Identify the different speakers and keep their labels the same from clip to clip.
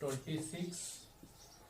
Speaker 1: 26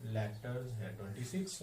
Speaker 1: 26۔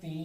Speaker 1: 3